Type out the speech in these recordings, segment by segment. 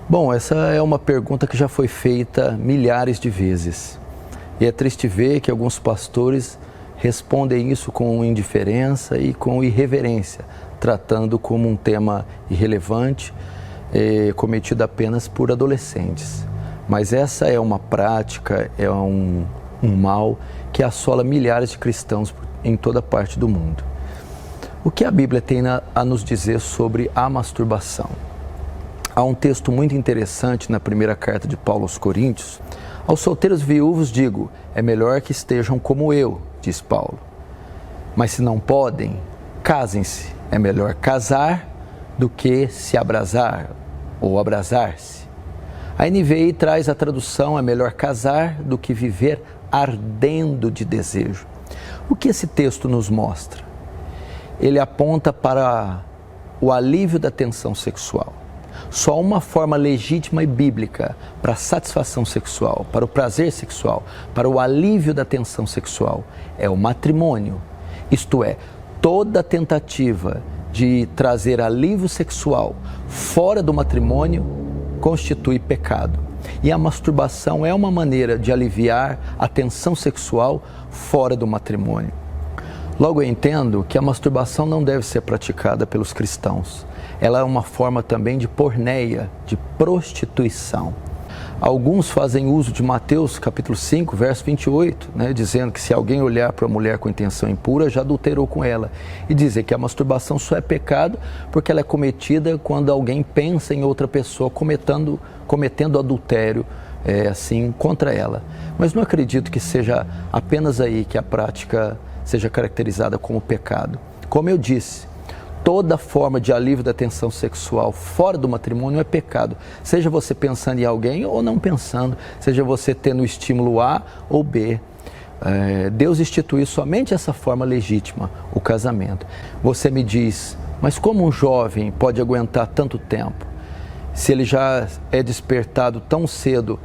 Bom, essa é uma pergunta que já foi feita milhares de vezes. E é triste ver que alguns pastores respondem isso com indiferença e com irreverência, tratando como um tema irrelevante, cometido apenas por adolescentes. Mas essa é uma prática, é um mal que assola milhares de cristãos em toda parte do mundo. O que a Bíblia tem a nos dizer sobre a masturbação? Há um texto muito interessante na primeira carta de Paulo aos Coríntios. Aos solteiros viúvos digo, é melhor que estejam como eu, diz Paulo. Mas se não podem, casem-se. É melhor casar do que se abrasar ou abrasar-se. A NVI traz a tradução, é melhor casar do que viver ardendo de desejo. O que esse texto nos mostra? Ele aponta para o alívio da tensão sexual. Só uma forma legítima e bíblica para a satisfação sexual, para o prazer sexual, para o alívio da tensão sexual é o matrimônio. Isto é, toda tentativa de trazer alívio sexual fora do matrimônio constitui pecado. E a masturbação é uma maneira de aliviar a tensão sexual fora do matrimônio. Logo eu entendo que a masturbação não deve ser praticada pelos cristãos. Ela é uma forma também de porneia, de prostituição. Alguns fazem uso de Mateus capítulo 5, verso 28, dizendo que se alguém olhar para a mulher com intenção impura, já adulterou com ela. E dizer que a masturbação só é pecado porque ela é cometida quando alguém pensa em outra pessoa cometendo adultério assim contra ela. Mas não acredito que seja apenas aí que a prática seja caracterizada como pecado. Como eu disse, toda forma de alívio da tensão sexual fora do matrimônio é pecado. Seja você pensando em alguém ou não pensando, seja você tendo o estímulo A ou B. Deus instituiu somente essa forma legítima, o casamento. Você me diz, mas como um jovem pode aguentar tanto tempo? Se ele já é despertado tão cedo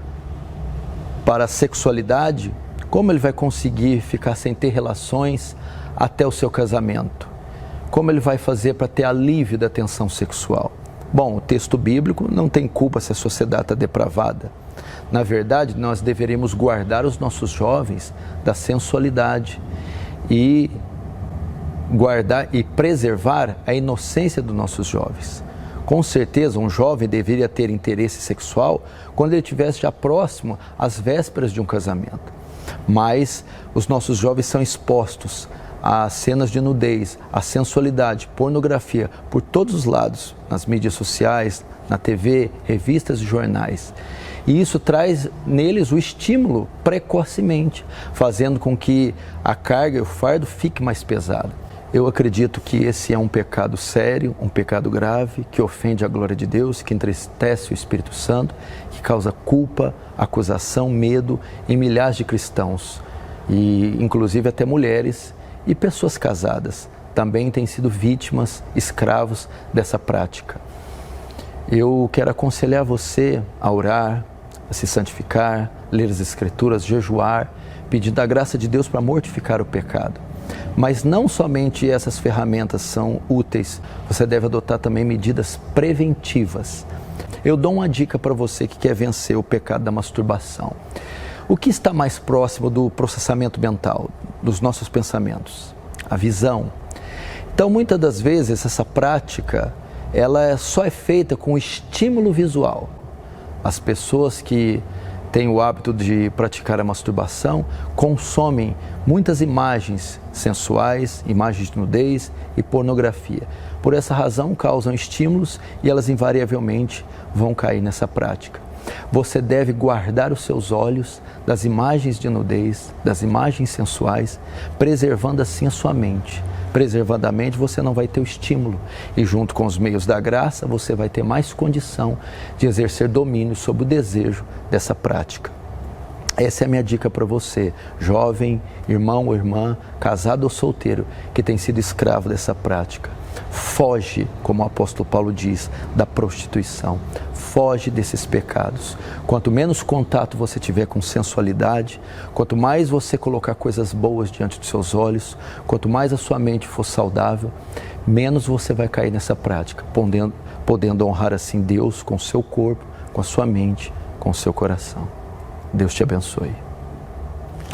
para a sexualidade, como ele vai conseguir ficar sem ter relações até o seu casamento? Como ele vai fazer para ter alívio da tensão sexual? Bom, o texto bíblico não tem culpa se a sociedade está depravada. Na verdade, nós deveríamos guardar os nossos jovens da sensualidade e guardar e preservar a inocência dos nossos jovens. Com certeza, um jovem deveria ter interesse sexual quando ele estivesse já próximo às vésperas de um casamento. Mas os nossos jovens são expostos a cenas de nudez, a sensualidade, pornografia, por todos os lados, nas mídias sociais, na TV, revistas e jornais. E isso traz neles o estímulo precocemente, fazendo com que a carga e o fardo fique mais pesado. Eu acredito que esse é um pecado sério, um pecado grave, que ofende a glória de Deus, que entristece o Espírito Santo, que causa culpa, acusação, medo em milhares de cristãos, e inclusive até mulheres e pessoas casadas também têm sido vítimas, escravos dessa prática. Eu quero aconselhar você a orar, a se santificar, ler as Escrituras, jejuar, pedindo a graça de Deus para mortificar o pecado. Mas não somente essas ferramentas são úteis, você deve adotar também medidas preventivas. Eu dou uma dica para você que quer vencer o pecado da masturbação. O que está mais próximo do processamento mental, dos nossos pensamentos? A visão. Então, muitas das vezes, essa prática, ela só é feita com estímulo visual. As pessoas que têm o hábito de praticar a masturbação consomem muitas imagens sensuais, imagens de nudez e pornografia. Por essa razão, causam estímulos e elas invariavelmente vão cair nessa prática. Você deve guardar os seus olhos das imagens de nudez, das imagens sensuais, preservando assim a sua mente. Preservando a mente, você não vai ter o estímulo e junto com os meios da graça, você vai ter mais condição de exercer domínio sobre o desejo dessa prática. Essa é a minha dica para você, jovem, irmão ou irmã, casado ou solteiro, que tem sido escravo dessa prática. Foge, como o apóstolo Paulo diz, da prostituição. Foge desses pecados. Quanto menos contato você tiver com sensualidade, quanto mais você colocar coisas boas diante dos seus olhos, quanto mais a sua mente for saudável, menos você vai cair nessa prática, podendo honrar assim Deus com o seu corpo, com a sua mente, com o seu coração. Deus te abençoe.